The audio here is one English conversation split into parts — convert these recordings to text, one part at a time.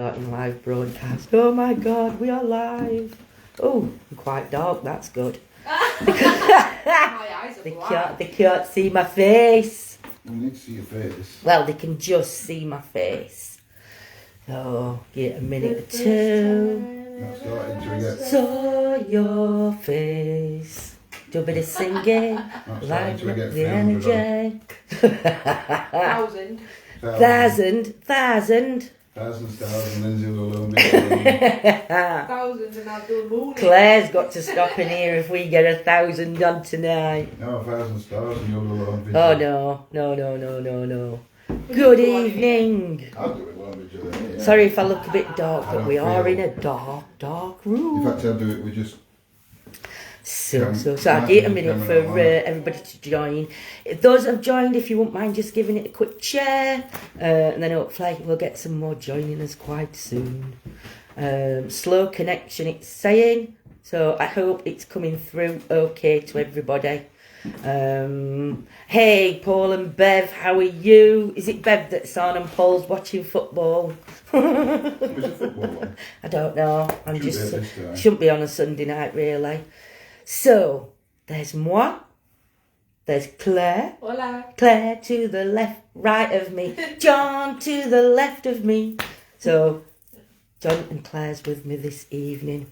Starting live broadcast. Oh my god, we are live. Oh, quite dark, that's good. My eyes are black. They can't see my face. We need to see your face. Well, they can just see my face. So, get a minute or two. Not starting to get. Saw your face. Do a bit of singing. Not starting Light to up get the 300 energy. Thousand. Thousand. Thousands, Lindsay will alone be. Thousands and I'll do a moon. Claire's got to stop in here if we get 1,000 on tonight. No, 1,000 stars and you'll alone be. Oh no. Good evening. I'll do it alone with you. Yeah. Sorry if I look a bit dark, I but don't we are feel- in a dark In room. fact, I'll do it with just. So I'll give a minute for everybody to join. Those that have joined, if you wouldn't mind just giving it a quick share, and then hopefully we'll get some more joining us quite soon. Slow connection, it's saying, so I hope it's coming through okay to everybody. Hey, Paul and Bev, how are you? Is it Bev that's on and Paul's watching football? Was it football one? I don't know. I'm Shouldn't be just at this time. shouldn't be on a Sunday night really. So there's moi, there's Claire. Hola. Claire to the left, right of me. John to the left of me. So John and Claire's with me this evening.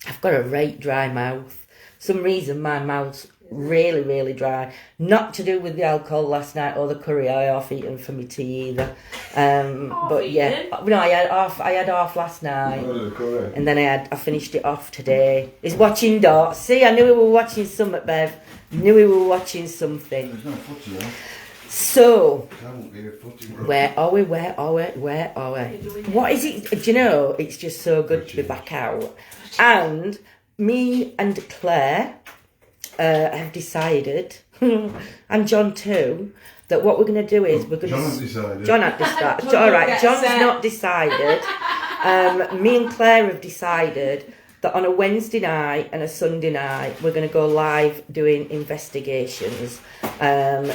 I've got a right dry mouth. Some reason my mouth's really dry. Not to do with the alcohol last night or the curry I half eaten for my tea either. But yeah, no, I had half last night. Oh, the curry. And then I finished it off today. He's watching darts. See, I knew we were watching something, Bev. Knew we were watching something. There's no footy on. So, That won't be a footy, bro. where are we? What is it? Do you know, it's just so good to be back out. And me and Claire have decided, and John too, that what we're going to do is we're going John to... has decided. John had decided. John All right, gets John's set. not decided. Me and Claire have decided that on a Wednesday night and a Sunday night we're going to go live doing investigations.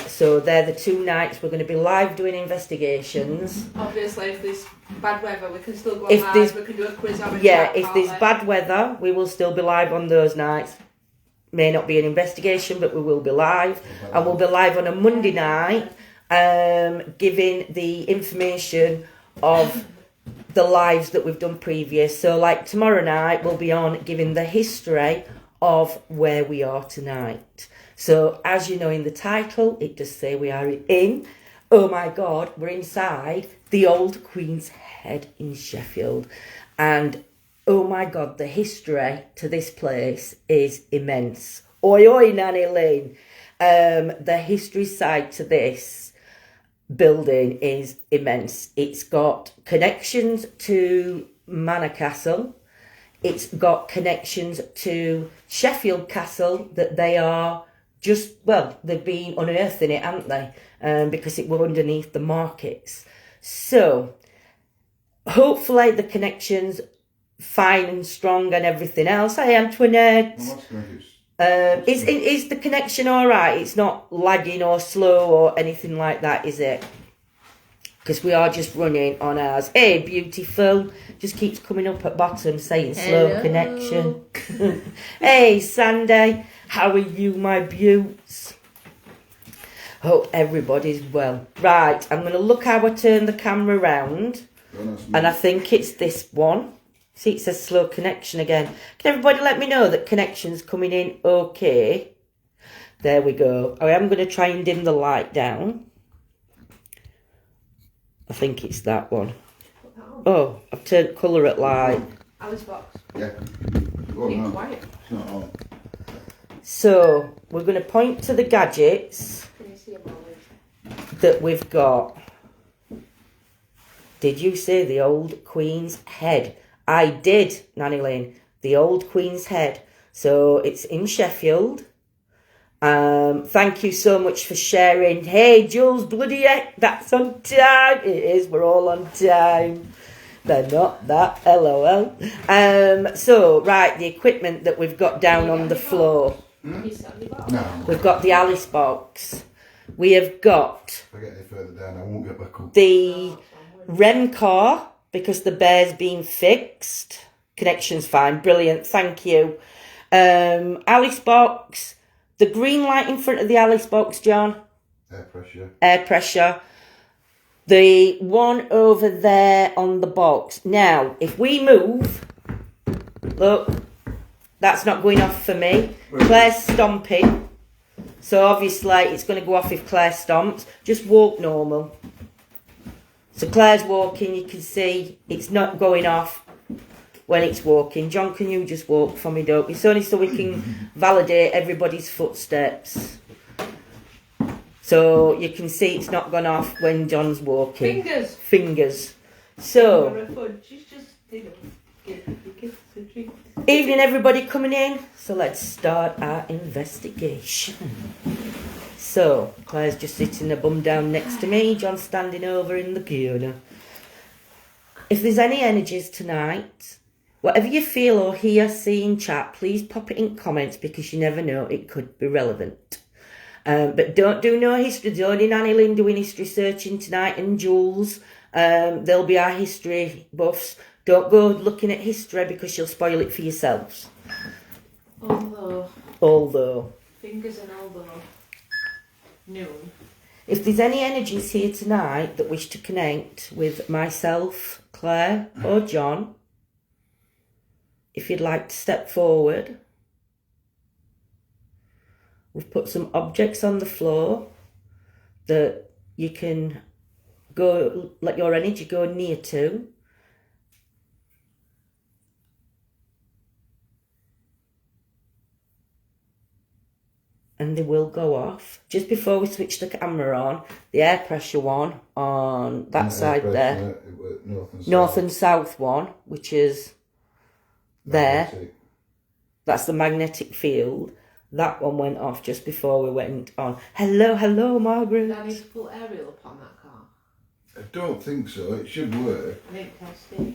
So they're the two nights we're going to be live doing investigations. Obviously, if there's bad weather, we can still go If live. there's- We can do a quiz on a Yeah, chat, if can't there's we? bad weather, we will still be live on those nights. May not be an investigation, but we will be live. And we'll be live on a Monday night, giving the information of the lives that we've done previous. So like tomorrow night, we'll be on giving the history of where we are tonight. So as you know in the title, it does say we are in, oh my God, we're inside the old Queen's Head in Sheffield. And oh my God, the history to this place is immense. Oi, oi, Nanny Lynn. The history side to this building is immense. It's got connections to Manor Castle. It's got connections to Sheffield Castle that they are just, well, they've been unearthing it, haven't they? Because it were underneath the markets. So, hopefully the connections fine and strong and everything else. Hey, Antoinette. Well, what's going to Is the connection all right? It's not lagging or slow or anything like that, is it? Because we are just running on ours. Hey, beautiful. Just keeps coming up at bottom saying slow Hello. connection. Hey, Sandy. How are you, my beauts? Hope everybody's well. Right, I'm going to look how I turn the camera round. And I think it's this one. See, it says slow connection again. Can everybody let me know that connection's coming in okay? There we go. I am going to try and dim the light down. I think it's that one. Put that on. Oh, I've turned colour at light. Alice box. Yeah. Oh, It's no. white. It's not on. So, we're going to point to the gadgets Can you see about it? that we've got. Did you say the old Queen's Head? I did, Nanny Lane. The old Queen's Head. So it's in Sheffield. Thank you so much for sharing. Hey, Jules, bloody heck, that's on time. It is, we're all on time. They're not that, LOL. So, right, the equipment that we've got down on the floor. You said me about it. No. We've got the Alice box. We have got If I get any further down, I won't get back up. the REM car because the bear's been fixed. Connection's fine. Brilliant. Thank you. Alice box. The green light in front of the Alice box, John. Air pressure. Air pressure. The one over there on the box. Now, if we move, look, that's not going off for me. Claire's stomping. So obviously it's going to go off if Claire stomps. Just walk normal. So Claire's walking, you can see it's not going off when it's walking. John, can you just walk for me, don't? It's only so we can validate everybody's footsteps. So you can see it's not gone off when John's walking. Fingers. So, evening everybody coming in. So let's start our investigation. So, Claire's just sitting her bum down next to me. John's standing over in the corner. If there's any energies tonight, whatever you feel or hear, see in chat, please pop it in comments because you never know, it could be relevant. But don't do no history. There's only Nanny Lynn doing history searching tonight and Jules. They'll be our history buffs. Don't go looking at history because you'll spoil it for yourselves. Although. Fingers and although. Noon. If there's any energies here tonight that wish to connect with myself, Claire or John, if you'd like to step forward. We've put some objects on the floor that you can go, let your energy go near to. And they will go off. Just before we switch the camera on, the air pressure one on that side there. North and south one, which is there. That's the magnetic field. That one went off just before we went on. Hello, Margaret. Do I need to pull aerial up on that car? I don't think so. It should work. I didn't test it.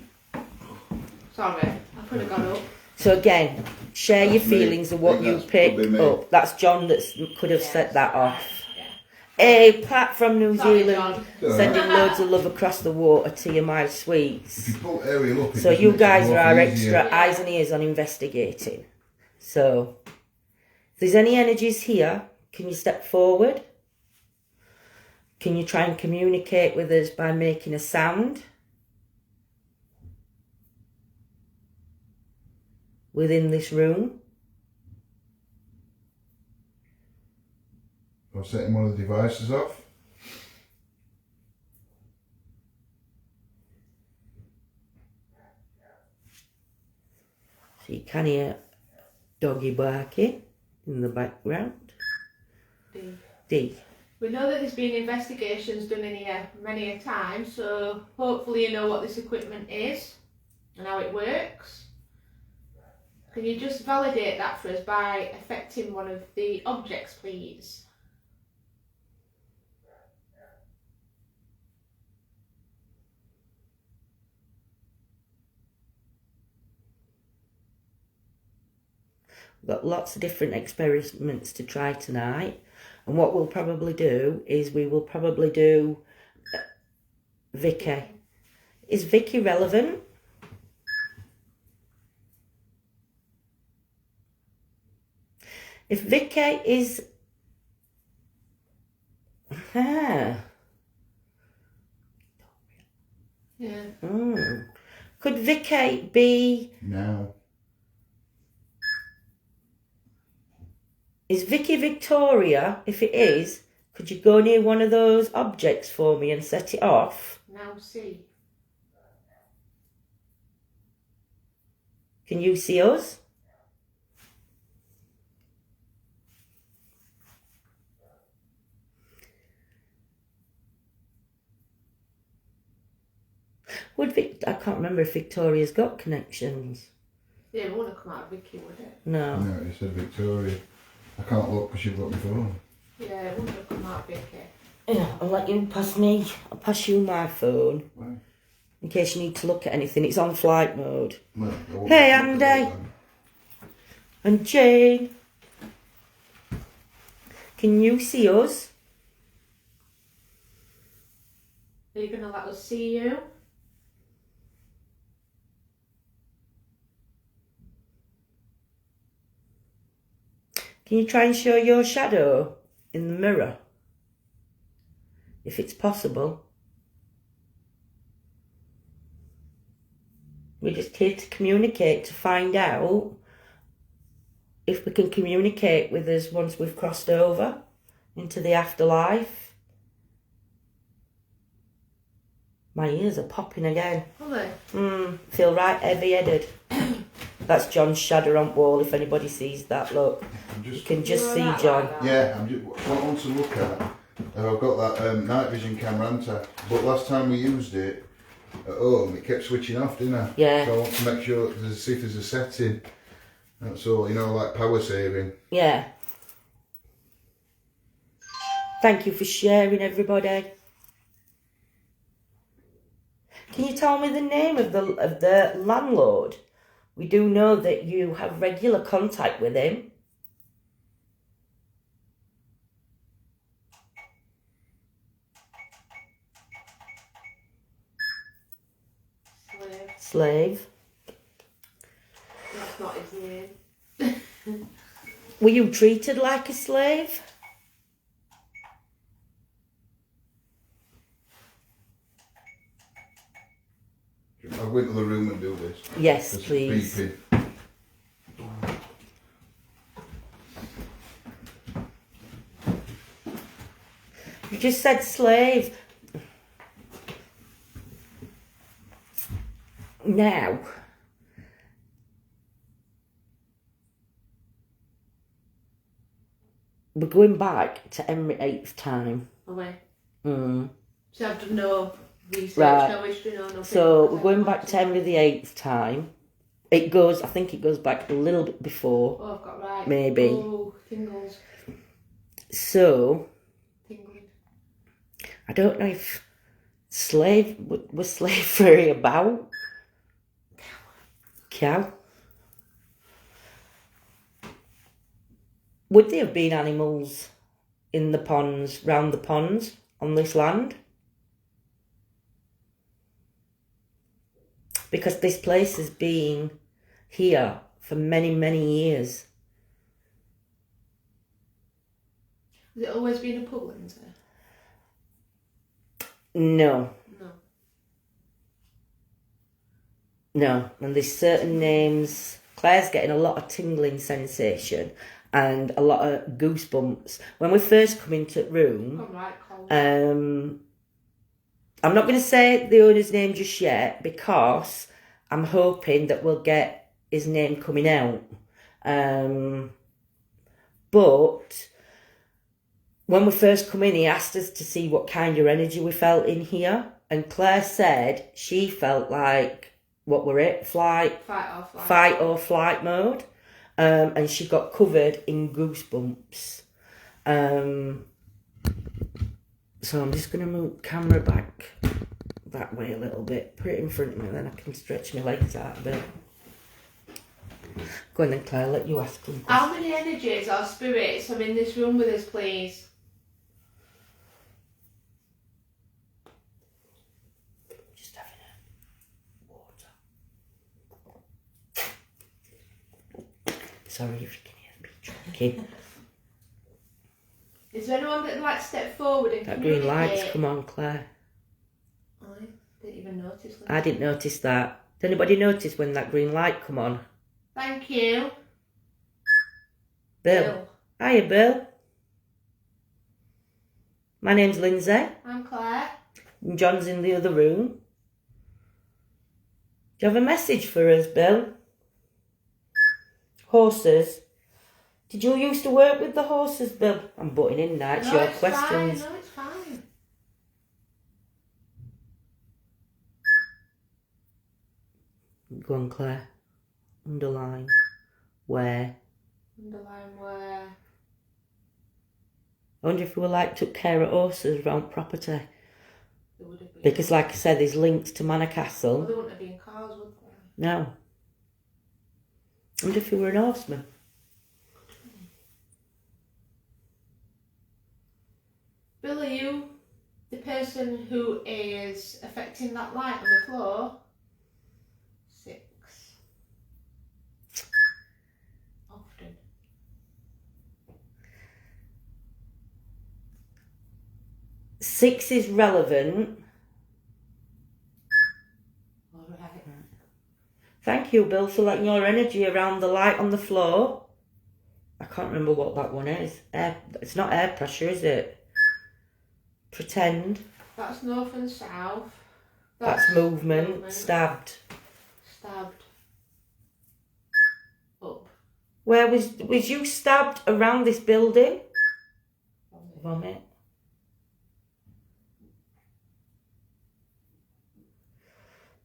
Sorry, I could have got up. So again, share your feelings of what you picked up. That's John that could have set that off. Yeah. Hey, Pat from New Sorry, Zealand, John. sending loads of love across the water to you, my sweets. If you pull aerial up, So you guys are our extra eyes and ears on investigating. So, if there's any energies here, can you step forward? Can you try and communicate with us by making a sound? Within this room. Or setting one of the devices off. So you can hear doggy barking in the background. D. We know that there's been investigations done in here many a time, so hopefully you know what this equipment is and how it works. Can you just validate that for us by affecting one of the objects, please? We've got lots of different experiments to try tonight. And what we'll probably do is we will probably do Vicky. Is Vicky relevant? If Vicky is... Yeah. Could Vicky be... No. Is Vicky Victoria? If it is, could you go near one of those objects for me and set it off? Now see. Can you see us? I can't remember if Victoria's got connections. Yeah, it wouldn't have come out of Vicky, would it? No. No, it said Victoria. I can't look because you've got my phone. Yeah, it wouldn't have come out of Vicky. Yeah, I'll let you pass me. I'll pass you my phone. Why? In case you need to look at anything. It's on flight mode. Well, Hey, Andy. And Jane. Can you see us? Are you going to let us see you? Can you try and show your shadow in the mirror? If it's possible. We're just here to communicate, to find out if we can communicate with us once we've crossed over into the afterlife. My ears are popping again. Are they? Feel right heavy-headed. That's John's shadow on wall, if anybody sees that, look. You can just see John. Yeah, what I want to look at, I've got that night vision camera, haven't I? But last time we used it at home, it kept switching off, didn't I? Yeah. So I want to make sure, see if there's a setting. That's all, like power saving. Yeah. Thank you for sharing, everybody. Can you tell me the name of the landlord? We do know that you have regular contact with him. Slave. That's not his name. Were you treated like a slave? I'll go into the room and do this. Yes, Just please. beeping. You just said slave. Now, we're going back to Henry VIII's time. Away. Mm. So I've done no research, Right. no history, no nothing. So we're going back to Henry VIII's time. I think it goes back a little bit before. Oh, I've got right. Maybe. Oh, tingles. So, Tingling. I don't know if was slavery about? Cow. Would there have been animals in the ponds, round the ponds, on this land? Because this place has been here for many, many years. Has it always been a pub, Lindsay? No. No. And there's certain names. Claire's getting a lot of tingling sensation and a lot of goosebumps. When we first come into the room, Come right, Cole. I'm not going to say the owner's name just yet because I'm hoping that we'll get his name coming out. But when we first come in, he asked us to see what kind of energy we felt in here. And Claire said she felt like, what were it? Fight or flight mode. And she got covered in goosebumps. So I'm just going to move the camera back that way a little bit. Put it in front of me, then I can stretch my legs out a bit. Go on then, Claire, let you ask them. How many energies or spirits are in this room with us, please? Just having a water. Sorry if you can hear me drinking. Is there anyone that'd like to step forward and That green light's communicate? come on, Claire. I didn't even notice that. I didn't notice that. Did anybody notice when that green light come on? Thank you. Bill. Hiya, Bill. My name's Lindsay. I'm Claire. And John's in the other room. Do you have a message for us, Bill? Horses. Did you used to work with the horses, Bill? I'm butting in now. It's your questions. Fine. No, it's fine. Go on, Claire. Underline. Where? Underline where? I wonder if we were like took care of horses around property. There would have been. Because like I said, there's links to Manor Well, Castle. there wouldn't have been cars, would there? No. I wonder if you were an horseman. Bill, are you the person who is affecting that light on the floor? 6. Often. 6 is relevant. Alright. Thank you, Bill, for letting your energy around the light on the floor. I can't remember what that one is. It's not air pressure, is it? Pretend. That's north and south. That's movement. Stabbed. Stabbed. Up. Where was you stabbed around this building? Vomit.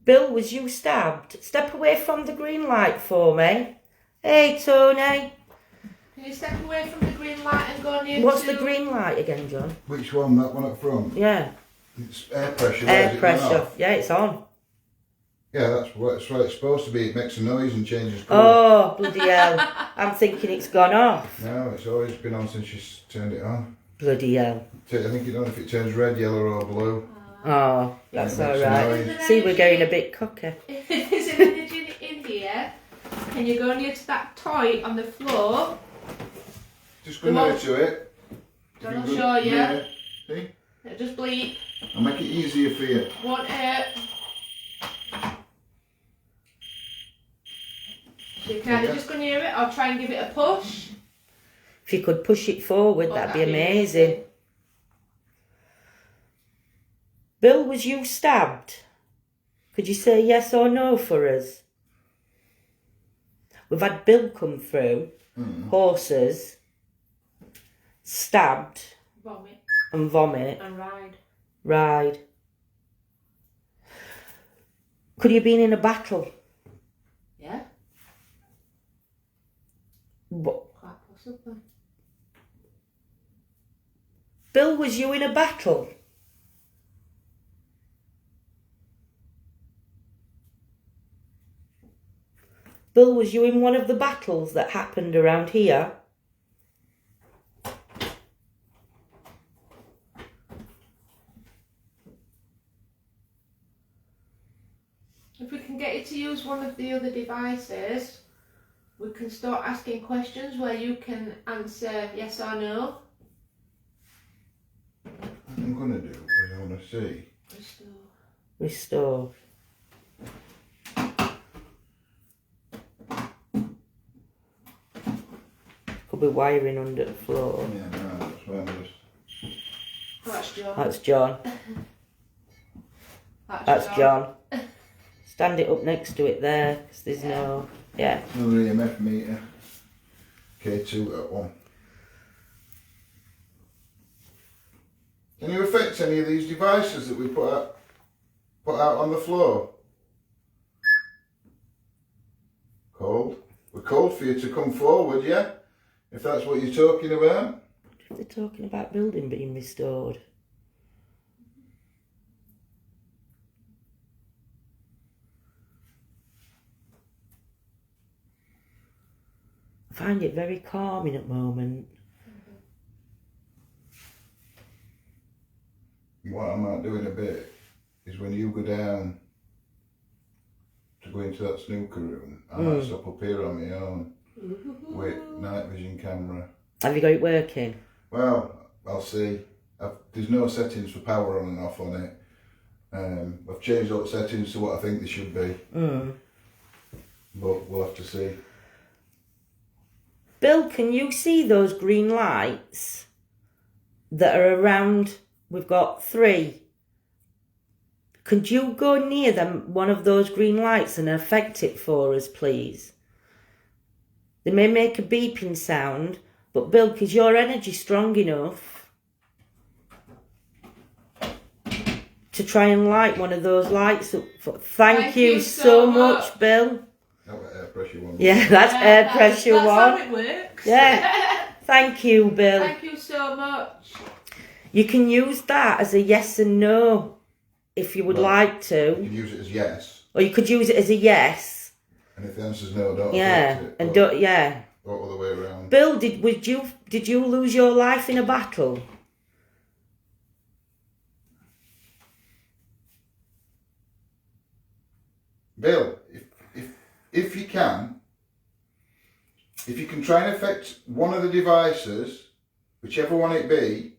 Bill, was you stabbed? Step away from the green light for me. Hey, Tony. Can you step away from the green light and go near What's the green light again, John? Which one? That one up front? Yeah. It's air pressure. Air pressure. Yeah, it's on. Yeah, that's what it's supposed to be. It makes a noise and changes colour. Oh, bloody hell. I'm thinking it's gone off. No, it's always been on since you turned it on. Bloody hell. I think you don't know if it turns red, yellow or blue. Oh, that's Yeah, it makes a alright. noise. See, we're getting a bit cocky. If there's an energy in here, can you go near to that toy on the floor? Just go near to it. Don't You I'll go show you. near it. See? It'll just bleep. I'll make it easier for you. Won't hurt. So you can either just go near it or try and give it a push. If you could push it forward, Oh, that'd be amazing. Bill, was you stabbed? Could you say yes or no for us? We've had Bill come through, horses, stabbed Vomit and vomit, and ride. ride. Could you have been in a battle? Yeah, What? quite possibly. Bill, was you in a battle? Bill, was you in one of the battles that happened around here? If we can get you to use one of the other devices, we can start asking questions where you can answer yes or no. What I'm going to do is I want to see. Restore. Could be wiring under the floor. Yeah, no, that's why I'm just... Oh, that's John. That's John. That's John. Stand it up next to it there, because there's no... Yeah. Another EMF meter. K2 at 1. Can you affect any of these devices that we put out on the floor? Cold? We're cold for you to come forward, yeah? If that's what you're talking about. If they're talking about building being restored. I find it very calming at the moment. What I might do in a bit is when you go down to go into that snooker room, I might stop up here on my own with night vision camera. Have you got it working? Well, I'll see. There's no settings for power on and off on it. I've changed all the settings to what I think they should be. But we'll have to see. Bill, can you see those green lights that are around? We've got 3. Could you go near them, one of those green lights, and affect it for us, please? They may make a beeping sound, but Bill, is your energy strong enough to try and light one of those lights up? Thank you so much, Bill. That was air pressure one. Yeah, that's air pressure that's one. How it works. Yeah. Thank you, Bill. Thank you so much. You can use that as a yes and no if you would like to. You can use it as yes. Or you could use it as a yes. And if the answer's no, don't Yeah. affect it. And Or- don't, yeah. Or other way around. Bill, did you lose your life in a battle? Bill, if you can try and affect one of the devices, whichever one it be,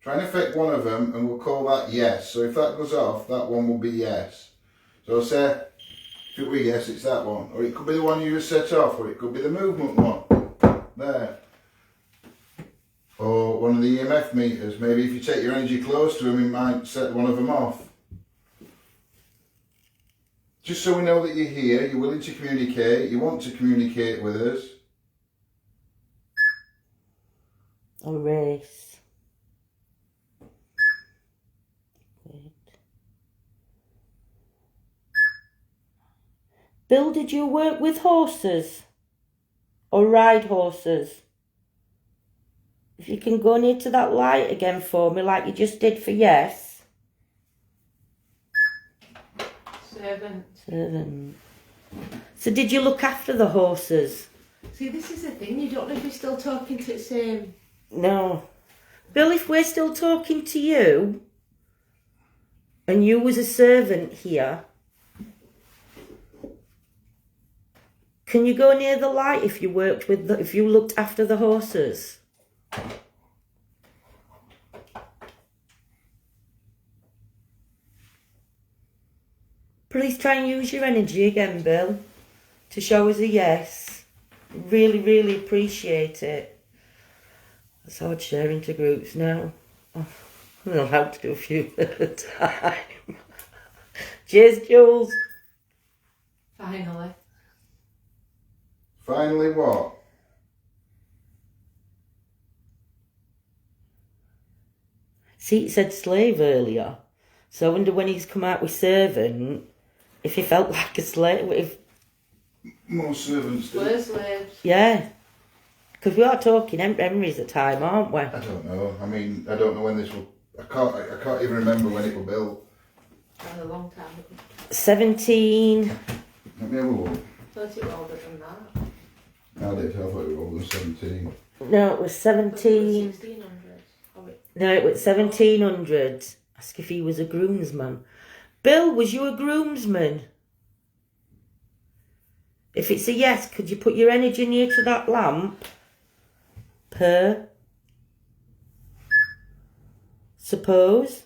Try and affect one of them, and we'll call that yes. So if that goes off, that one will be yes. So say, if it were yes, it's that one. Or it could be the one you just set off, or it could be the movement one. There. Or one of the EMF meters. Maybe if you take your energy close to them, it might set one of them off. Just so we know that you're here, you're willing to communicate, you want to communicate with us. Erase. Wait. Bill, did you work with horses? Or ride horses? If you can go near to that light again for me, like you just did for yes. Servant. So did you look after the horses? See, this is the thing, you don't know if you're still talking to the same. No. Bill, if we're still talking to you, and you was a servant here, can you go near the light if you worked with if you looked after the horses? Please try and use your energy again, Bill, to show us a yes. Really, really appreciate it. It's hard sharing to groups now. Oh, I'm allowed to do a few at a time. Cheers, Jules. Finally. Finally what? See, it said slave earlier. So I wonder when he's come out with servant, if he felt like a slave. If More servants do. We're slaves. yeah. Because we are talking memories at time, aren't we? I don't know. I mean, I don't know when this will... I can't even remember when it was built. That was a long time ago. 17... Let me have a look. I thought it was older than that. I did. I thought it was older than 17. No, it was 17... 1600s. Oh, wait. No, it was 1700. Ask if he was a groomsman. Bill, was you a groomsman? If it's a yes, could you put your energy near to that lamp? Suppose.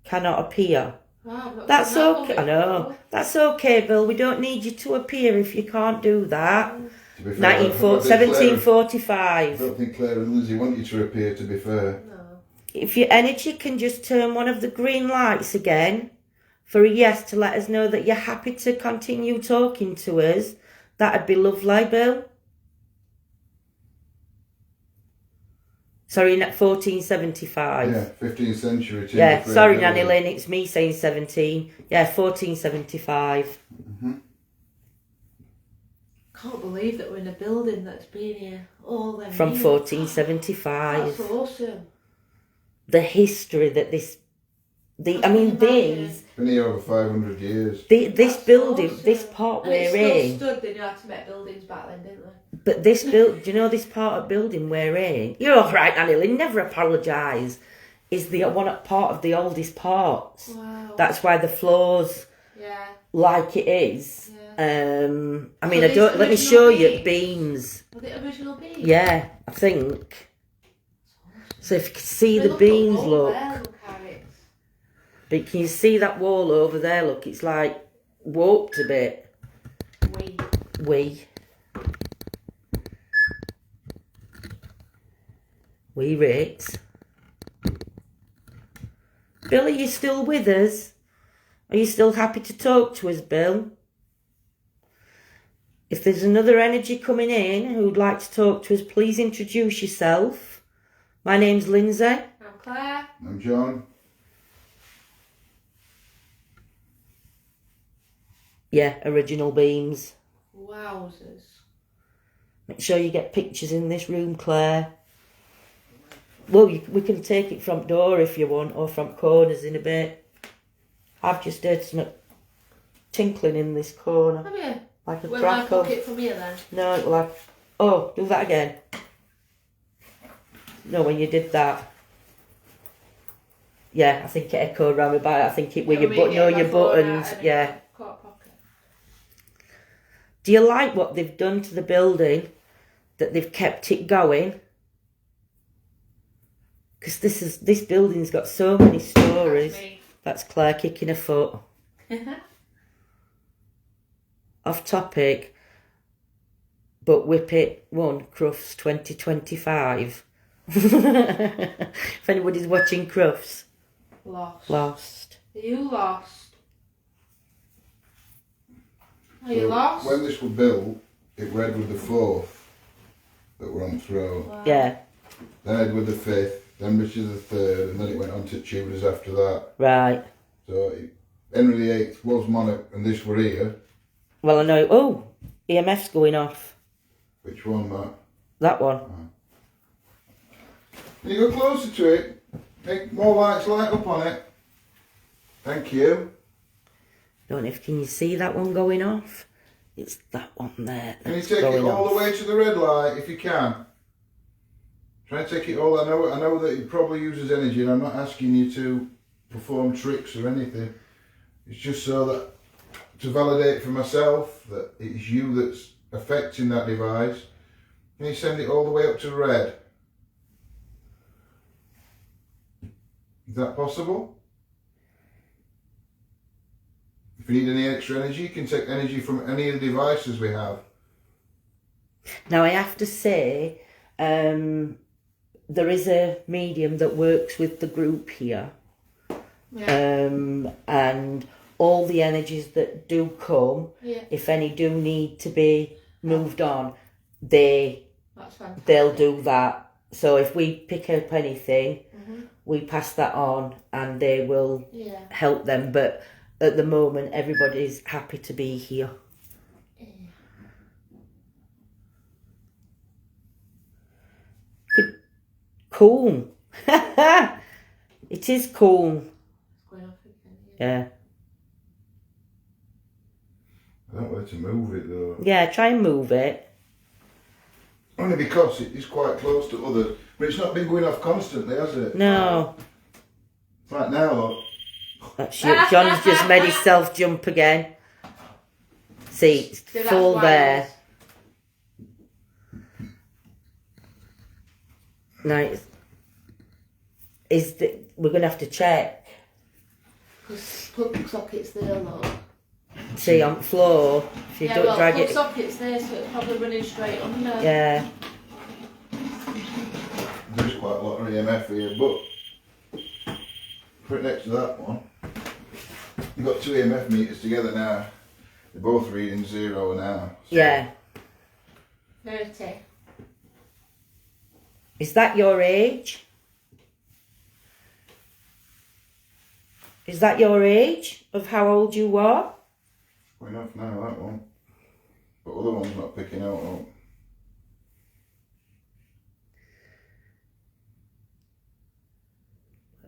Cannot appear. Wow, That's okay. I know. That's okay, Bill. We don't need you to appear if you can't do that. To be fair, 1745. I don't think Claire and Lindsay want you to appear, to be fair. No. If your energy can just turn one of the green lights again for a yes to let us know that you're happy to continue talking to us, that'd be lovely, Bill. Sorry, 1475. Yeah, 15th century. Yeah, sorry, Nanny Lynn, it's me saying 17. Yeah, 1475. Mm-hmm. Can't believe that we're in a building that's been here all them From years. 1475. That's awesome. The history that these... these Been here over 500 years. this That's building, awesome. this part And we're it in... still stood, they knew how to make buildings back then, didn't they? But this do you know this part of building we're in? You're all right, Annie Lynn, never apologise. Is the one part of the oldest parts. Wow. That's why the floor's Yeah. like it is. Yeah. I mean, So I don't. these Let me original show you the beams? beams. Were they original beams? Yeah, I think. So if you can see They the look beams, up look. there, look how it's... But can you see that wall over there? Look, it's like warped a bit. We Ritz. Bill, are you still with us? Are you still happy to talk to us, Bill? If there's another energy coming in who'd like to talk to us, please introduce yourself. My name's Lindsay. I'm Claire. I'm John. Yeah, original beams. Wowzers. Make sure you get pictures in this room, Claire. Well, we can take it front door if you want, or front corners in a bit. I've just heard some tinkling in this corner. Have you? Like a Will I crackle. pocket from here then? No, like... Oh, do that again. No, when you did that. Yeah, I think it echoed round my back. I think it with your your buttons. Yeah. Coat pocket. Do you like what they've done to the building? That they've kept it going? Because this building's got so many stories. That's me. That's Claire kicking her foot. Off topic, but Whippet won Crufts 2025. If anybody's watching Crufts. Lost. Are you lost? Are you lost? When this was built, it were Edward the 4th that were on throne. Wow. Yeah, Then Edward the 5th, then Richard the 3rd, and then it went on to Tudors after that. right. So Henry the 8th was monarch, and this were here. Well, I know. Oh, EMF's going off. Which one, Matt? That one. Can you go closer to it? Make more lights light up on it. Thank you. Don't know if can you see that one going off. It's that one there. Can you That's take it going all off. the way to the red light if you can? Try and take it all. I know that it probably uses energy, and I'm not asking you to perform tricks or anything. It's just so that to validate for myself that it's you that's affecting that device. Can you send it all the way up to red? Is that possible? If you need any extra energy, you can take energy from any of the devices we have. Now I have to say, there is a medium that works with the group here, Yeah. and all the energies that do come, Yeah. if any do need to be moved on, they'll That's fantastic. do that. So if we pick up anything, Mhm. we pass that on, and they will Yeah. help them. But at the moment, everybody's happy to be here. Cool. It is cool. It's going off again. Yeah. I don't know where to move it though. Yeah, try and move it. Only because it is quite close to others. But it's not been going off constantly, has it? No. Right now, look. That's you. John's just made himself jump again. See, it's So that's full why there. Now, we're going to have to check. Because plug socket's there, look. See, on the floor, if you Yeah, don't well, drag plug it. socket's there, so it's probably running straight under. Yeah. There's quite a lot of EMF here, but put it next to that one. You've got two EMF meters together now. They're both reading 0 now. So Yeah. 30. Is that your age? Is that your age of how old you are? going off now, that one. But other one's not picking out. Oh.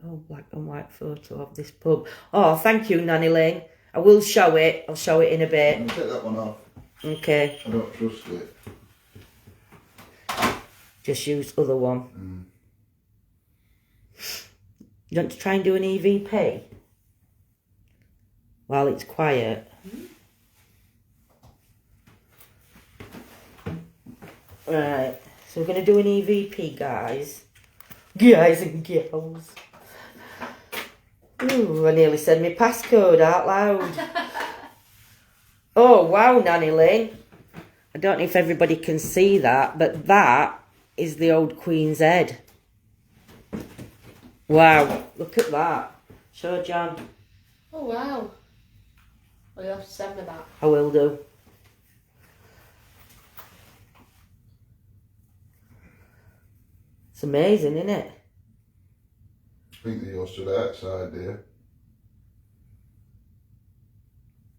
Oh, black and white photo of this pub. Oh, thank you, Nanny Lynn. I will show it. I'll show it in a I'm bit. going to take that one off. Okay. I don't trust it. Just use other one. You want to try and do an EVP? While it's quiet. Right. So we're going to do an EVP, guys. Guys and girls. Ooh, I nearly said my passcode out loud. Oh, wow, Nanny Lynn. I don't know if everybody can see that, but that is the old Queen's head. Wow, look at that. Show John. Oh, wow. Well, you'll have to send me that. I will do. It's amazing, isn't it? I think that you're stood outside there.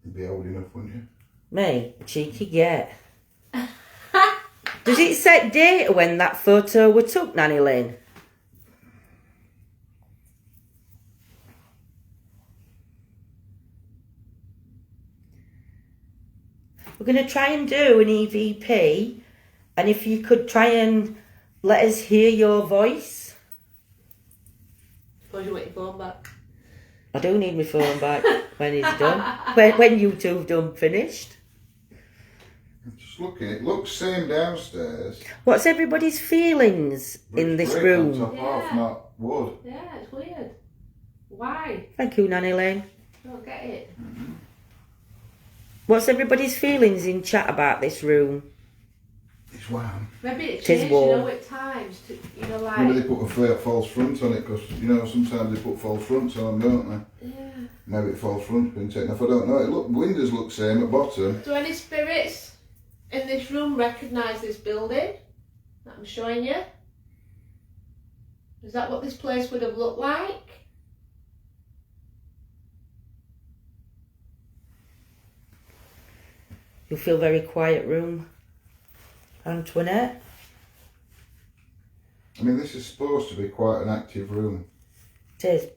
You'd be old enough, wouldn't you? Me, a cheeky get. Does it set date when that photo was took, Nanny Lynn? We're going to try and do an EVP, and if you could try and let us hear your voice. Suppose you want your phone back. I do need my phone back when it's done. When you two've done finished. Just Just looking, it looks same downstairs. What's everybody's feelings in this Brick room? on top half, not wood. Yeah, it's weird. Why? Thank you, Nanny Lane. I don't get it. What's everybody's feelings in chat about this room? It's warm. Maybe it's Tis changed, warm. at times to, like... Maybe they put a false front on it because, sometimes they put false fronts on them, don't they? Yeah. Maybe the false front's been taken off, I don't know. Windows look same at bottom. Do any spirits in this room recognise this building that I'm showing you? Is that what this place would have looked like? You feel very quiet room, Antoinette? I mean, this is supposed to be quite an active room. It is.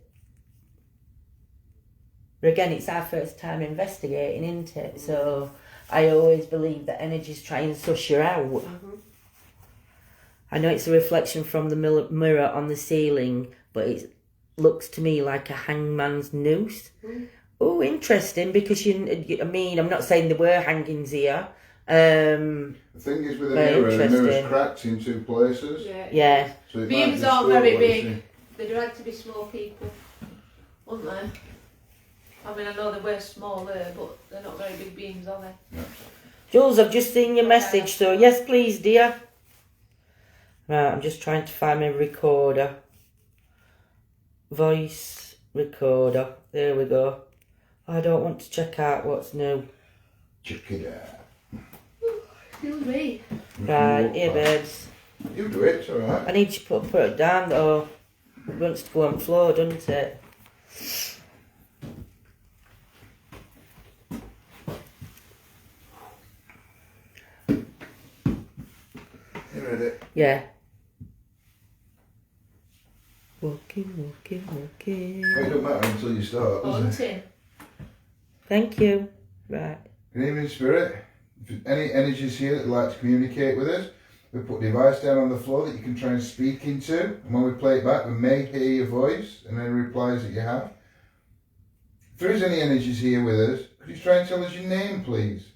But again, it's our first time investigating, isn't it? So I always believe that energies try and suss you out. Mm-hmm. I know it's a reflection from the mirror on the ceiling, but it looks to me like a hangman's noose. Mm. Oh, interesting, because I mean, I'm not saying there were hangings here. The thing is with the mirror's cracked in two places. Yeah. So it Beams might aren't distort very what you big. see. They'd like to be small people, wouldn't they? I mean, I know they were smaller, but they're not very big beams, are they? Yeah. Jules, I've just seen your message, so yes, please, dear. Right, I'm just trying to find my recorder. Voice recorder. There we go. I don't want to check out what's new. Check it out. Excuse me. Right, here, babes. You do it, it's alright. I need to put it down, though. It wants to go on the floor, doesn't it? You ready? Yeah. Walking, walking, walking. Well, it don't matter until you start, does it? Haunting. Thank you. Right. Good evening, Spirit. If there's any energies here that would like to communicate with us, we put a device down on the floor that you can try and speak into, and when we play it back, we may hear your voice and any replies that you have. If there is any energies here with us, could you try and tell us your name, please?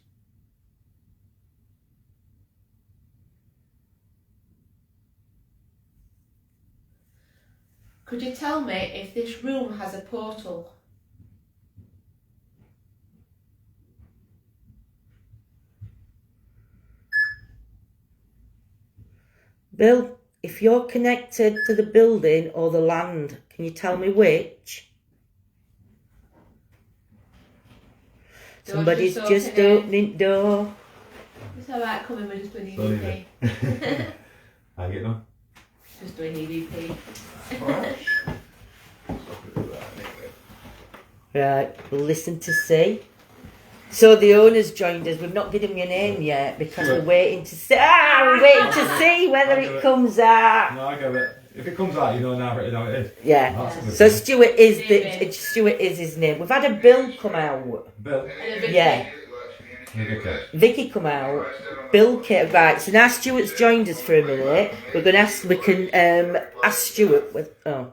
Could you tell me if this room has a portal? Bill, if you're connected to the building or the land, can you tell me which? Somebody's just opening door. It's alright, coming, we're just doing EVP. How you getting on? Just doing EVP. Alright. Right, we'll listen to see. So the owner's joined us. We've not given him your name yet because we're waiting to see. We're waiting to see whether it comes out. No, I get it. If it comes out, you know now it is. Yeah. That's a good So thing. Stuart is his name. We've had a Bill come out. Bill. Yeah. Okay. Vicky come out. Bill came. Right. So now Stuart's joined us for a minute. We're gonna ask. We can ask Stuart with. Oh,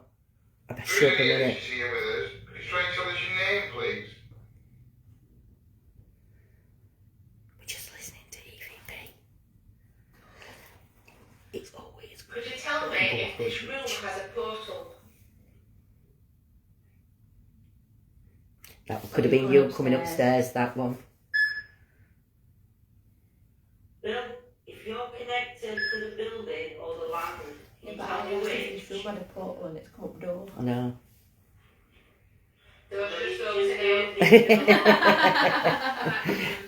I better shut up a minute. Here with us. Could you try and tell us your name, please? We're just listening to EVP. It's always. Could you tell me if this room has a portal? That could have been you coming upstairs. That one. Bill, if you're connected to the building or the land, Yeah, but I asked if this room had a portal and it's come up door. I know. That's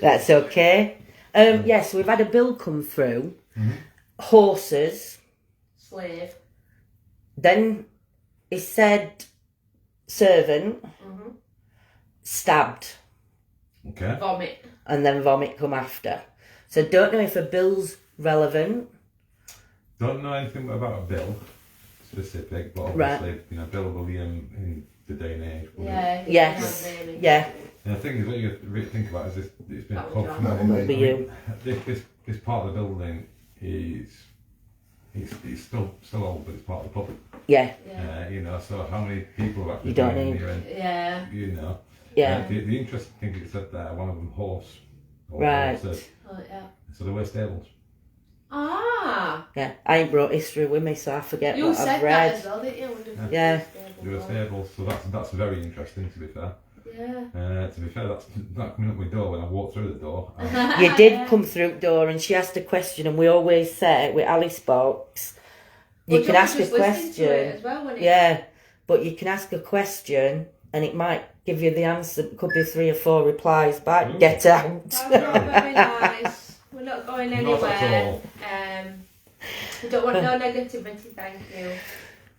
That's okay. Yes, we've had a bill come through. Mm-hmm. Horses. Slave. Then it said servant. Mm-hmm. Stabbed. Okay. Vomit. And then vomit come after. So don't know if a bill's relevant. Don't know anything about a bill specific, but Right. obviously, you know, Bill William in the day and age. Will Yeah. Yes. Yeah. And the thing is, what you really think about is this: it's been That pub was from John. all That'll be you. This part of the building is it's still old, but it's part of the pub. Yeah. Yeah. You know, so how many people have actually You don't been in need- here and Yeah. you know. Yeah. The interesting thing you said there, one of them horse Right. Oh, yeah. So they were stables. Ah! Yeah, I ain't brought history with me, so I forget You what said I've that read. as well, didn't you? Wonderful. Yeah. They were stables, so that's very interesting, to be fair. Yeah. To be fair, that's that coming up my door when I walked through the door. You did come through the door, and she asked a question, and we always say with Alice Box, you can ask a question. As well, Yeah, but you can ask a question, and it might give you the answer. It could be 3 or 4 replies back. Ooh. Get out. That's not very nice. We're not going anywhere. Not at all. We don't want no negativity, thank you.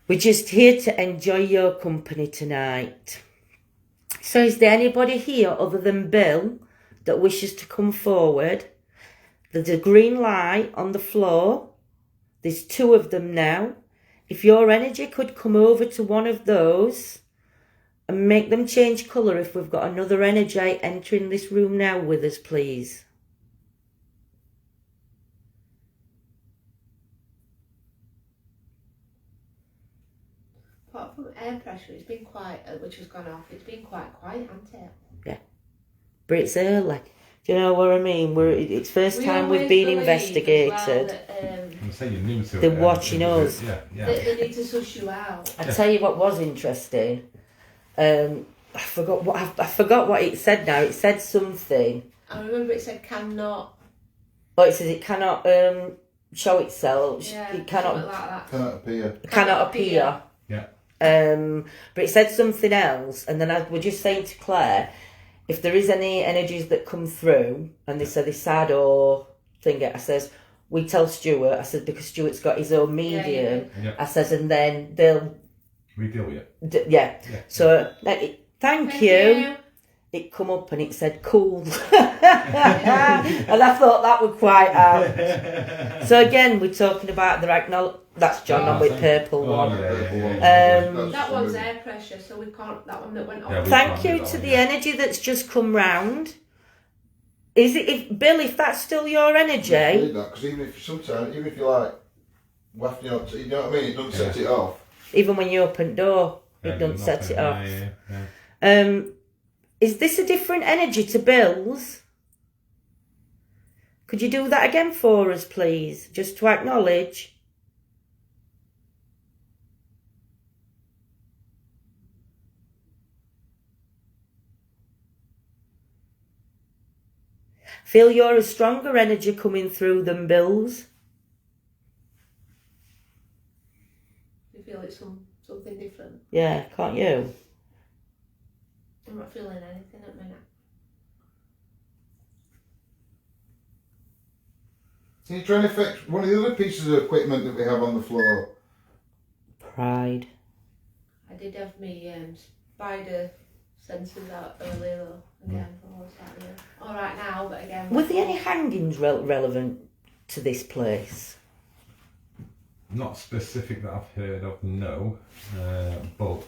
We're just here to enjoy your company tonight. So is there anybody here other than Bill that wishes to come forward? There's a green light on the floor. There's 2 of them now. If your energy could come over to one of those and make them change colour if we've got another energy entering this room now with us, please. Apart from air pressure, it's been quite, which has gone off, it's been quite quiet, hasn't it? Yeah. But it's early. Do you know what I mean? It's first We time we've always been believe investigated. as well that, I'm saying you're new to it. They're watching us. Yeah, yeah. they need to suss you out. I tell you what was interesting. I forgot what it said now. It said something. I remember it said cannot. Oh, it says it cannot show itself. Yeah, It cannot something like that. Can't appear. cannot appear. Yeah. But it said something else, and then I was just saying to Claire, if there is any energies that come through, and they say this sad or thing, I says, we tell Stuart, I said, because Stuart's got his own medium, Yeah. I says, and then they'll, We deal with it. yeah. Yeah. So, thank you. It come up and it said cool. And I thought that would quite out. So again, we're talking about the Ragnarok. That's John on with purple one. That one's air pressure, so we can't. That one that went off. Yeah, Thank you to the energy that's just come round. Is it, Bill? If that's still your energy, Because even if you like wafting up, you know what I mean. It doesn't set it off. even when you open door, it doesn't set it off. Yeah. Is this a different energy to Bill's? Could you do that again for us, please, just to acknowledge? Feel you're a stronger energy coming through than Bill's. You feel it's something different. Yeah, can't you? I'm not feeling anything at the minute. Can you try and affect one of the other pieces of equipment that we have on the floor? Pride. I did have my spider sensors out earlier though. Again, all right now, but again. Were there any hangings relevant to this place? Not specific that I've heard of, no. But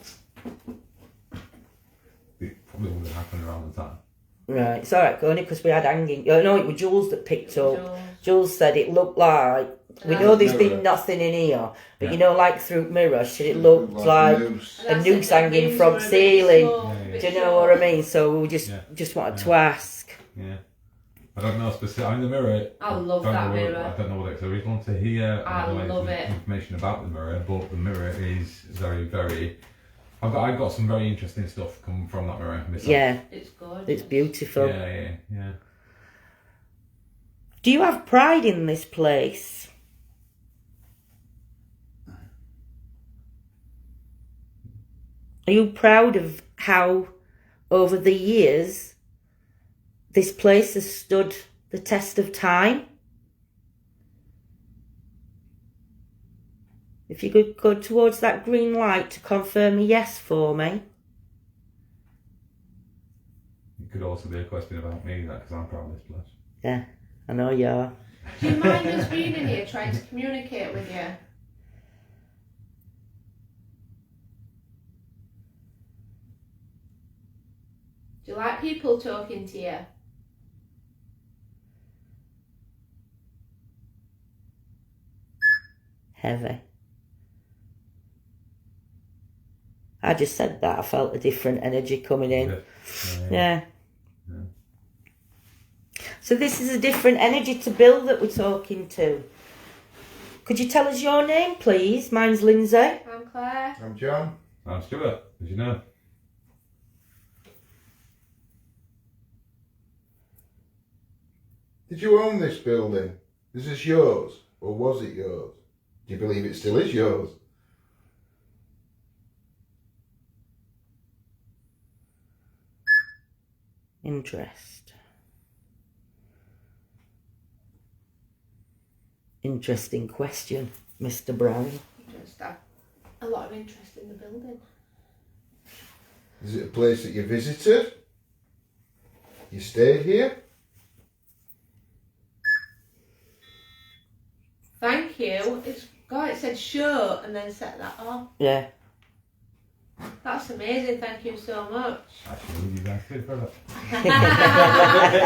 it probably would have happened around the time. Right, it's alright, only because we had hanging. Oh, no, it was Jules that picked up. Jules. Jules said it looked like, we know there's been nothing in here, but you know, like through mirror, it looked like a noose hanging from ceiling. Do you know what I mean? So we just wanted to ask. Yeah. I don't know specific. I mean, the mirror. I love that mirror. I don't know what it's original to hear. I don't know love it. Information about the mirror, but the mirror is very, very. I've got some very interesting stuff coming from that mirror myself. Yeah, It's good. it's beautiful. Yeah. Do you have pride in this place? Are you proud of how, over the years, this place has stood the test of time? If you could go towards that green light to confirm a yes for me. It could also be a question about me, because I'm proud of this place. Yeah, I know you are. Do you mind us being in here trying to communicate with you? Do you like people talking to you? Heavy. I just said that. I felt a different energy coming in. Yeah. So this is a different energy to Bill that we're talking to. Could you tell us your name, please? Mine's Lindsay. I'm Claire. I'm John. I'm Stuart, as you know. Did you own this building? Is this yours? Or was it yours? Do you believe it still is yours? Interest. Interesting question, Mr. Brown. Just have a lot of interest in the building. Is it a place that you visited? You stayed here? Thank you. It said show and then set that on. Yeah. That's amazing. Thank you so much. Actually, you guys did for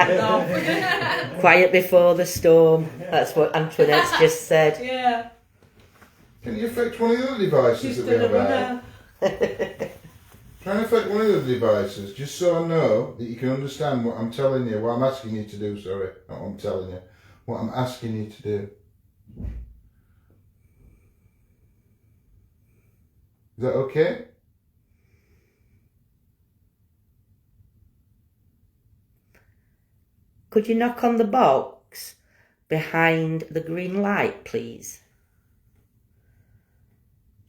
No. Quiet before the storm. That's what Antoinette's just said. Yeah. Can you affect one of the other devices She's that we done a have out? runner. Try and affect one of the devices, just so I know that you can understand what I'm telling you, what I'm asking you to do, sorry. Not what I'm telling you. What I'm asking you to do. Is that okay? Could you knock on the box behind the green light, please?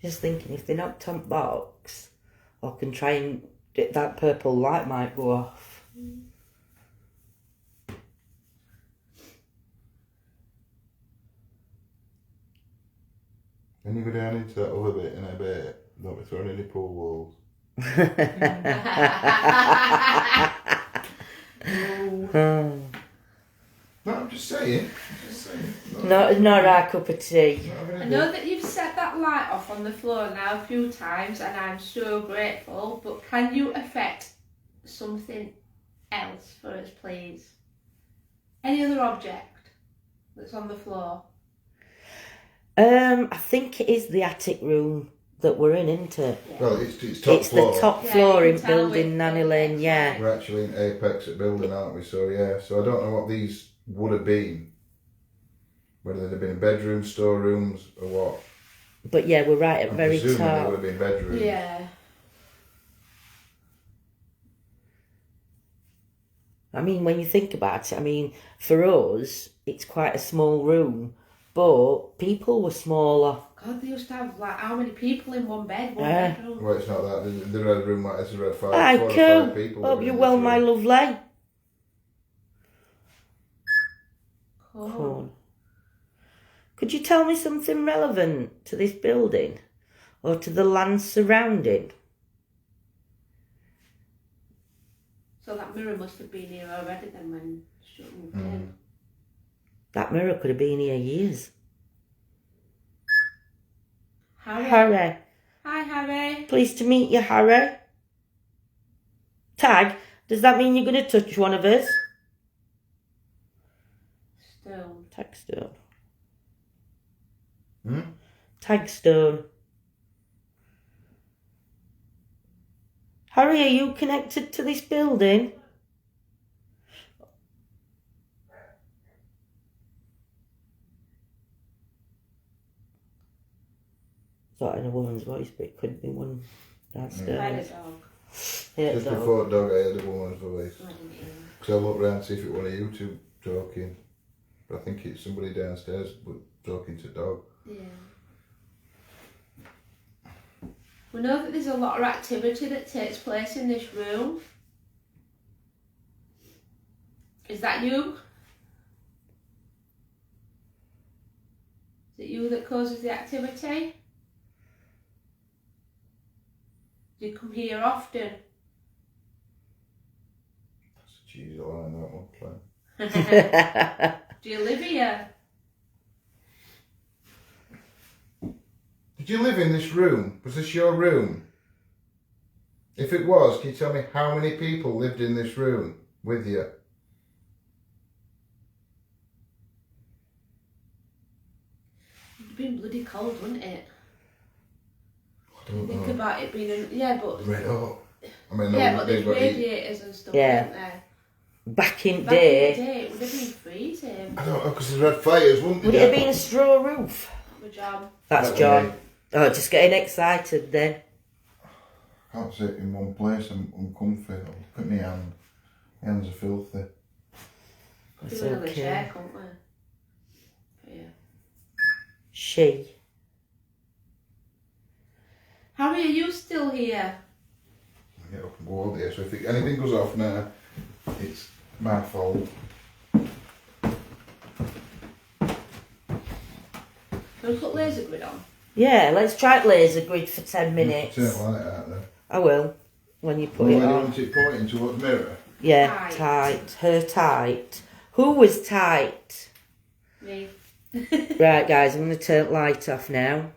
Just thinking, if they knocked on the box, I can try and that purple light might go off. When you go down into that other bit in a bit, don't be throwing any pool walls. Oh. No, I'm just saying. Not our cup of tea. I know that you've set that light off on the floor now a few times and I'm so grateful, but can you affect something else for us, please? Any other object that's on the floor? I think it is the attic room that we're in, isn't it? Well, it's top It's floor. the top Yeah, floor you in can tell building with Nanny the Lane, next yeah. slide. We're actually in apex at building, aren't we? So yeah, so I don't know what these would have been. Whether they'd have been bedrooms, storerooms, or what. But yeah, we're right at I'm very presuming they would top. have been bedrooms. Yeah. I mean, when you think about it, I mean, for us, it's quite a small room, but people were smaller. God, they used to have like how many people in one bed, one Yeah. bedroom? Well, it's not that. They had a room like this. They had four Hi, or cool. five people. Hope living you're in well, this my room. lovely. Cool. Cool. Could you tell me something relevant to this building or to the land surrounding? So that mirror must have been here already then when Stuart moved in. That mirror could have been here years. Harry. Harry. Hi, Harry. Pleased to meet you, Harry. Tag, does that mean you're going to touch one of us? Stone. Tag stone. Hmm? Tag stone. Harry, are you connected to this building? Thought in a woman's voice, but it could be one I had a downstairs. dog. Yeah, Just dog. before dog, I had a woman's voice. I didn't hear him. Because I looked round to see if it was one of you two talking. But I think it's somebody downstairs but talking to dog. Yeah. We know that there's a lot of activity that takes place in this room. Is that you? Is it you that causes the activity? Do you come here often? That's a cheesy line, that one, Claire. Do you live here? Did you live in this room? Was this your room? If it was, can you tell me how many people lived in this room with you? It'd been bloody cold, wouldn't it? I don't Think know. about it being yeah, but Red hot. I mean, yeah, no, but they've there's got heat. radiators and stuff, Yeah. aren't there? back in Back in day. the day, it would have been freezing. I don't know, because there's red fires, wouldn't Would it have been a straw roof? Good job. That's That John. way. Oh, just getting excited then. Can't sit in one place, I'm uncomfy. Look at my hand. My hands are filthy. It's We will okay. share, can't we? Yeah. She. Harry, are you still here? I get up and go all day, so if anything goes off now, it's my fault. Can we put laser grid on? Yeah, let's try laser grid for 10 Turn minutes. the light out there. I will, when you put Well, it where do you on. want it pointing towards the mirror? Yeah, Tight. tight. Her tight. Who was tight? Me. Right, guys, I'm going to turn the light off now.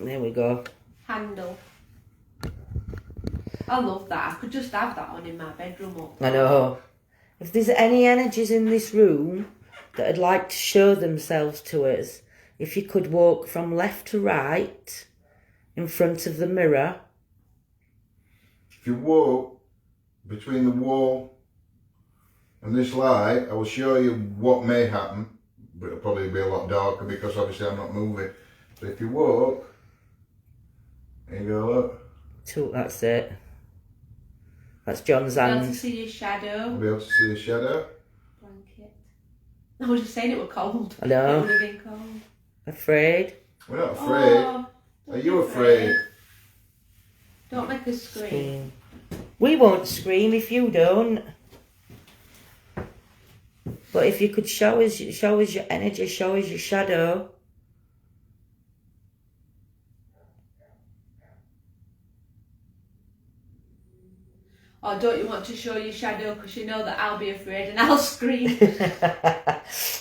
There we go. Handle. I love that. I could just have that on in my bedroom. Up. I know. If there's any energies in this room that would like to show themselves to us, if you could walk from left to right in front of the mirror. If you walk between the wall and this light, I will show you what may happen, but it'll probably be a lot darker because obviously I'm not moving. So if you walk, there you go, look. That's it. That's John's Be able to hand. see your I'll shadow. be able to see the shadow. Blanket. I was just saying it was cold. I know. It would have been cold. Afraid? We're not afraid. Oh, Are don't you be afraid? Don't make us scream. Scream. We won't scream if you don't. But if you could show us your energy, show us your shadow. Or don't you want to show your shadow because you know that I'll be afraid and I'll scream?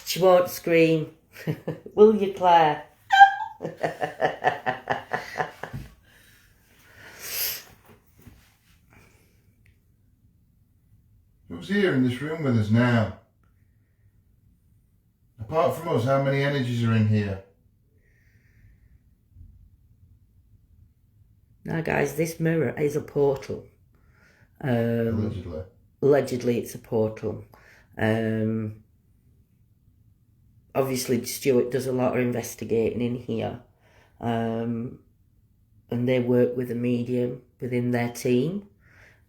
She won't scream. Will you, Claire? Who's here in this room with us now? Apart from us, how many energies are in here? Now, guys, this mirror is a portal. Allegedly. Allegedly, it's a portal. Obviously, Stuart does a lot of investigating in here. And they work with a medium within their team.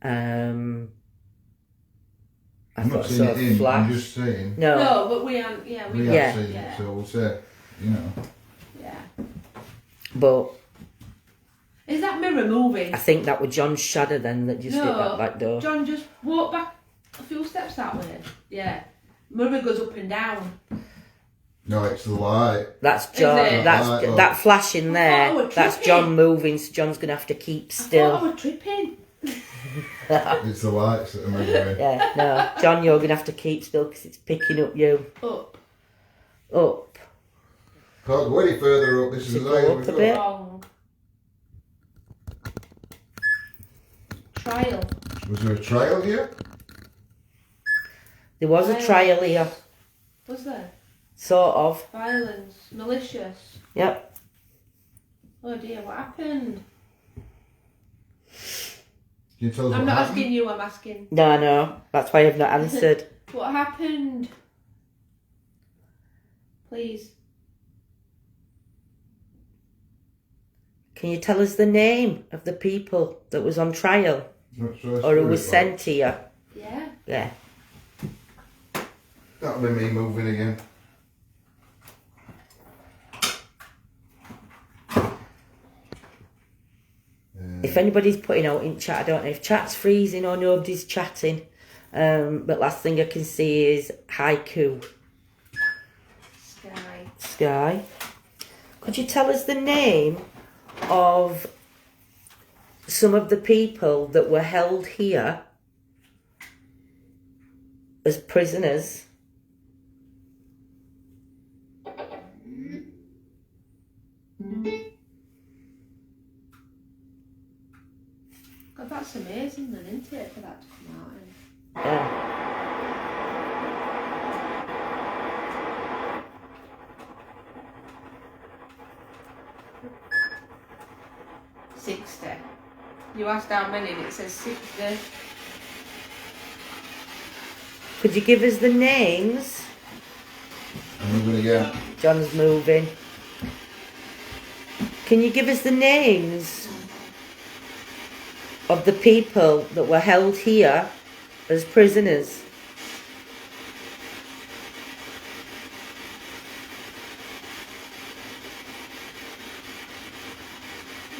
I'm I've not got saying sort it of in, flash. I'm just saying. No, No, but we aren't. Yeah, We we have Yeah. seen Yeah. it, so we'll say, you know. Yeah. but Is that mirror moving? I think that was John's shadow then that just hit that No. back door. John, just walk back a few steps that way. Yeah. Mirror goes up and down. No, it's the light. That's John. Is it? That's Right, look. that flash in I there. thought I was That's tripping. John moving. So John's gonna have to keep I thought still. I was tripping. It's the lights that are moving. Yeah, no, John, you're gonna have to keep still because it's picking up you Up. up. Can't go any further up. This is To the go light up we've a got. bit. Wrong. Trial. Was there a trail here? There was a trial here, Was there? sort of. Violence. Malicious. Yep. Oh dear, what happened? Can you tell us I'm what not happened? asking you, I'm asking. No, that's why I've not answered. What happened? Please. Can you tell us the name of the people that was on trial Not sure or who was spirit sent here? Yeah. Yeah. box. That'll be me moving again. If anybody's putting out in chat, I don't know if chat's freezing or nobody's chatting. But last thing I can see is haiku. Sky. Sky. Could you tell us the name of some of the people that were held here as prisoners? God, that's amazing then, isn't it, for that to come out? Yeah. And 60. You asked how many and it says 60. Could you give us the names? I'm moving again. John's moving. Can you give us the names of the people that were held here as prisoners?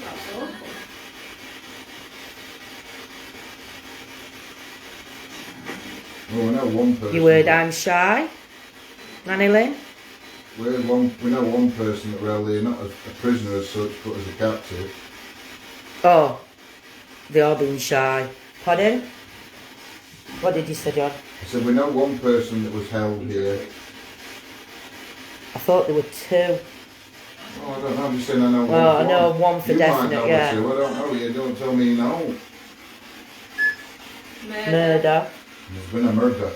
That's awful. Well, we know one person. You heard I'm shy, Nanny Lynn? We know one person that were held here, not as a prisoner as such, but as a captive. Oh, they all been shy. Pardon? What did you say, John? I said we know one person that was held here. I thought there were two. Oh, I don't know, I'm just saying I know one. Well, I know one for you definite, might know yeah. Two. I don't know, you don't tell me no. Murder. There's been a murder.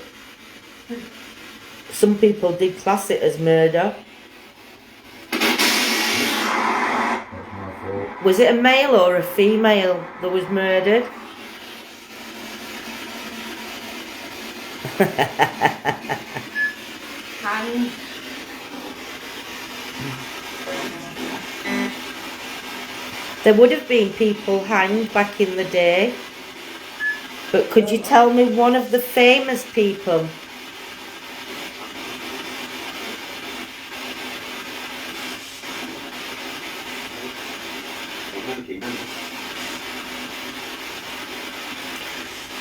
Some people did class it as murder. That's my fault. Was it a male or a female that was murdered? Hanged. There would have been people hanged back in the day. But could you tell me one of the famous people?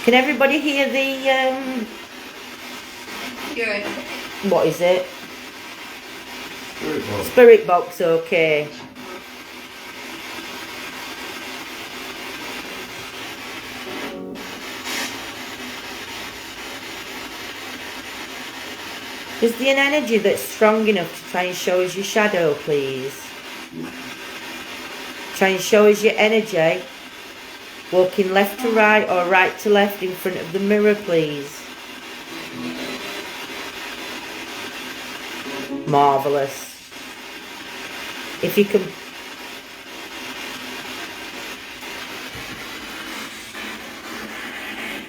Can everybody hear the, Good. what is it? Spirit box. Spirit box, okay. Is there an energy that's strong enough to try and show us your shadow, please? Try and show us your energy. Walking left to right or right to left in front of the mirror, please. Marvellous. If you can...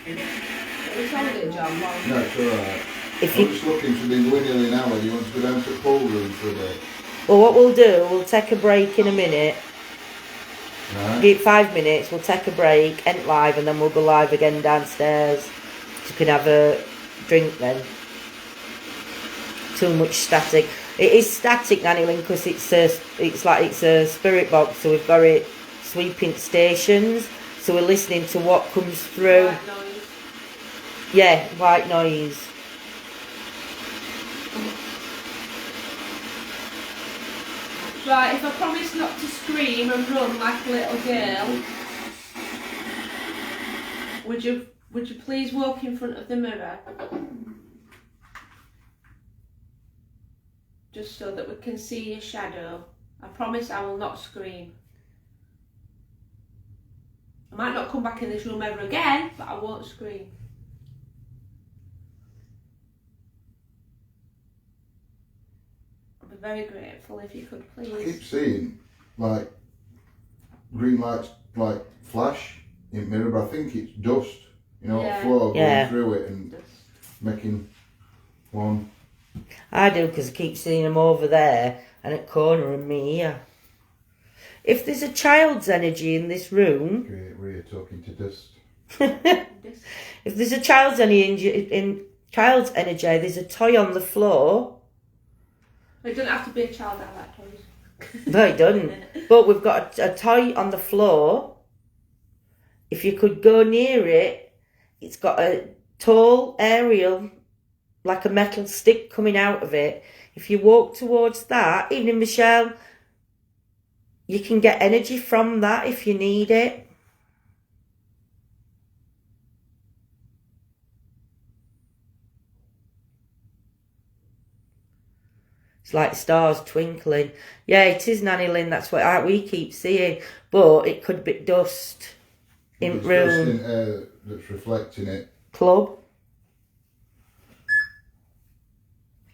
It's only John. No, it's alright. If I'm you, just looking to be willy-nilly now whether you want to go down to the pool room for a bit. well, what we'll do, we'll take a break in a minute. Right? Give it 5 minutes, we'll take a break, end live, and then we'll go live again downstairs. You can have a drink then. Too much static. It is static, Nanny Lynn, because it's a spirit box, so we've got it sweeping stations. So we're listening to what comes through. White noise. Yeah, white noise. Right, if I promise not to scream and run like a little girl, would you please walk in front of the mirror? Just so that we can see your shadow. I promise I will not scream. I might not come back in this room ever again, but I won't scream. I'd be very grateful if you could I keep please. seeing like green lights like flash in mirror, but I think it's dust. You know, Yeah. floor going Yeah. through it and making one. I do, because I keep seeing them over there and at corner of me here. If there's a child's energy in this room, We're talking to dust. if there's a child's energy there's a toy on the floor. It doesn't have to be a child, I like toys. No, it doesn't. But we've got a toy on the floor. If you could go near it, it's got a tall aerial, like a metal stick coming out of it. If you walk towards that, evening Michelle, you can get energy from that if you need it. It's like stars twinkling. Yeah, it is, Nanny Lynn, that's what we keep seeing. But it could be dust in It's room. dust in air that's reflecting it. Club.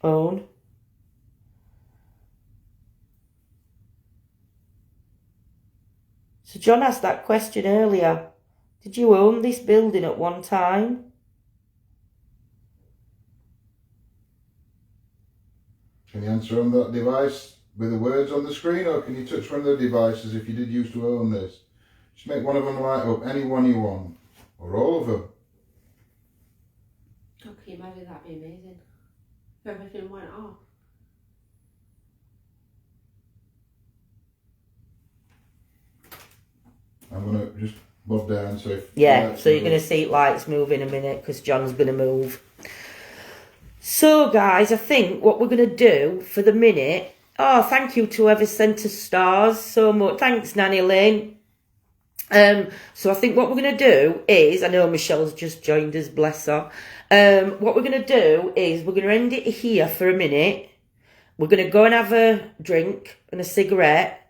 Own. So John asked that question earlier. Did you own this building at one time? Can you answer on that device with the words on the screen, or can you touch one of the devices if you did used to own this? Just make one of them light up, any one you want, or all of them. Oh, can you imagine? That'd be amazing. If everything went off. I'm going to just bob down, so if... Yeah, so you're going to see lights move in a minute because John's going to move. So, guys, I think what we're going to do for the minute... Oh, thank you to whoever sent us stars so much. Thanks, Nanny Lynn. So I think what we're going to do is... I know Michelle's just joined us, bless her. What we're going to do is we're going to end it here for a minute. We're going to go and have a drink and a cigarette.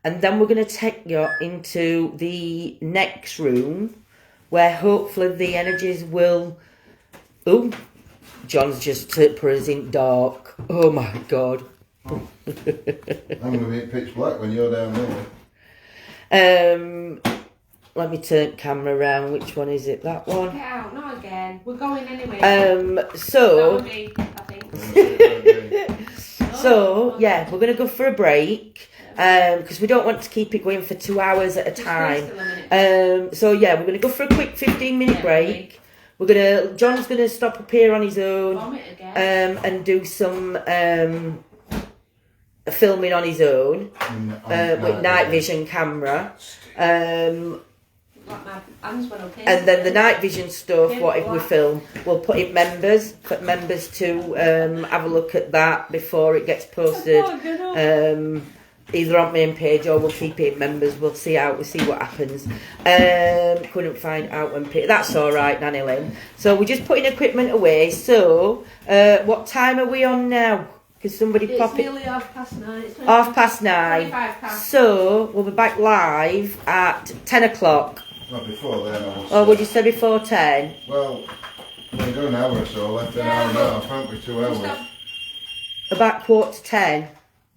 And then we're going to take you into the next room where hopefully the energies will... Oh, John's just put us in dark. Oh, my God. I'm going to be pitch black when you're down there. Let me turn camera around. Which one is it? That one? Get out, not again. We're going anyway. So... That would be, I think. So, yeah, we're going to go for a break. Because we don't want to keep it going for 2 hours at a time. So yeah, we're going to go for a quick 15-minute break. John's gonna stop up here on his own, and do some filming on his own with night vision camera. And then the night vision stuff, what if we film, we'll put it for members to have a look at that before it gets posted. Either on main page or we'll keep it in members. We'll see what happens. Couldn't find out when that's all right, Nanny Lynn. So we're just putting equipment away. So what time are we on now? Because somebody it's pop it. Nearly 9:30. 9:30. 25 past. So we'll be back live at 10 o'clock. Not before then. Or would you say before 10? Well, we've got an hour or so left, an hour and a half, haven't we? 2 hours. About 10:15.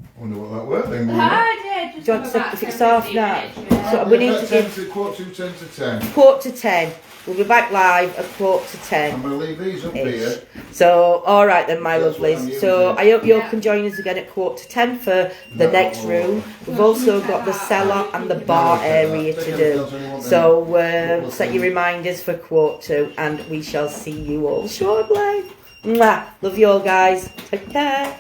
I wonder what that word then would be. I did. John said if it's half now. So we need to give quarter to 10 to 10. 10:15. We'll be back live at 10:15. I'm going to leave these up here. So, all right then, my That's what I'm lovelies. using. So, I hope you can join us again at 10:15 for the next room. We've also got the cellar and the bar area to do. So, set your reminders for 2:15 and we shall see you all shortly. Mwah. Love you all, guys. Take care.